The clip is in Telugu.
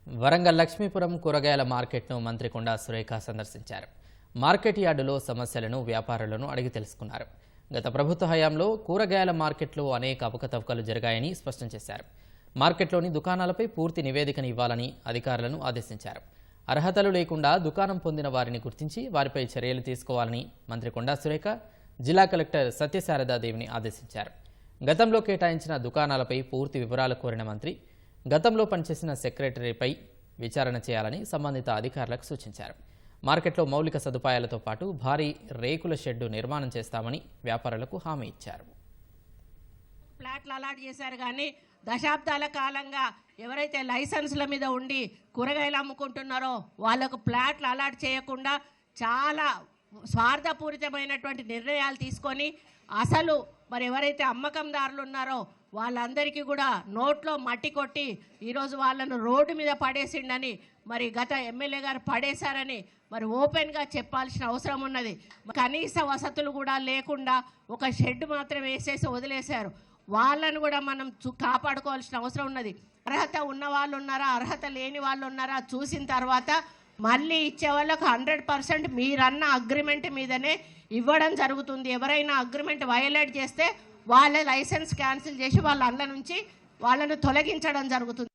వరంగల్ లక్ష్మీపురం కూరగాయల మార్కెట్ను మంత్రి కొండా సురేఖ సందర్శించారు. మార్కెట్ యార్డులో సమస్యలను వ్యాపారులను అడిగి తెలుసుకున్నారు. గత ప్రభుత్వ హయాంలో కూరగాయల మార్కెట్లో అనేక అవకతవకలు జరిగాయని స్పష్టం చేశారు. మార్కెట్లోని దుకాణాలపై పూర్తి నివేదికను ఇవ్వాలని అధికారులను ఆదేశించారు. అర్హతలు లేకుండా దుకాణం పొందిన వారిని గుర్తించి వారిపై చర్యలు తీసుకోవాలని మంత్రి కొండా సురేఖ జిల్లా కలెక్టర్ సత్యశారదాదేవిని ఆదేశించారు. గతంలో కేటాయించిన దుకాణాలపై పూర్తి వివరాలు కోరిన మంత్రి గతంలో పనిచేసిన సెక్రటరీపై విచారణ చేయాలని సంబంధిత అధికారులకు సూచించారు. మార్కెట్లో మౌలిక సదుపాయాలతో పాటు భారీ రేకుల షెడ్డు నిర్మాణం చేస్తామని వ్యాపారులకు హామీ ఇచ్చారు. ఫ్లాట్లు అలాట్ చేశారు కానీ దశాబ్దాల కాలంగా ఎవరైతే లైసెన్సుల మీద ఉండి కూరగాయలు అమ్ముకుంటున్నారో వాళ్లకు ఫ్లాట్లు అలాట్ చేయకుండా చాలా స్వార్థపూరితమైనటువంటి నిర్ణయాలు తీసుకొని అసలు మరి ఎవరైతే అమ్మకందారులు ఉన్నారో వాళ్ళందరికీ కూడా నోట్లో మట్టి కొట్టి ఈరోజు వాళ్ళను రోడ్డు మీద పడేసిండని మరి గత ఎమ్మెల్యే గారు పడేశారని మరి ఓపెన్గా చెప్పాల్సిన అవసరం ఉన్నది. కనీస వసతులు కూడా లేకుండా ఒక షెడ్ మాత్రం వేసేసి వదిలేశారు. వాళ్ళను కూడా మనం కాపాడుకోవాల్సిన అవసరం ఉన్నది. అర్హత ఉన్న వాళ్ళు ఉన్నారా, అర్హత లేని వాళ్ళు ఉన్నారా చూసిన తర్వాత మళ్ళీ ఇచ్చే వాళ్ళకు 100% మీరన్న అగ్రిమెంట్ మీదనే ఇవ్వడం జరుగుతుంది. ఎవరైనా అగ్రిమెంట్ వయలేట్ చేస్తే వాళ్ళ లైసెన్స్ క్యాన్సిల్ చేసి వాళ్ళ అన్న నుంచి వాళ్ళను తొలగించడం జరుగుతుంది.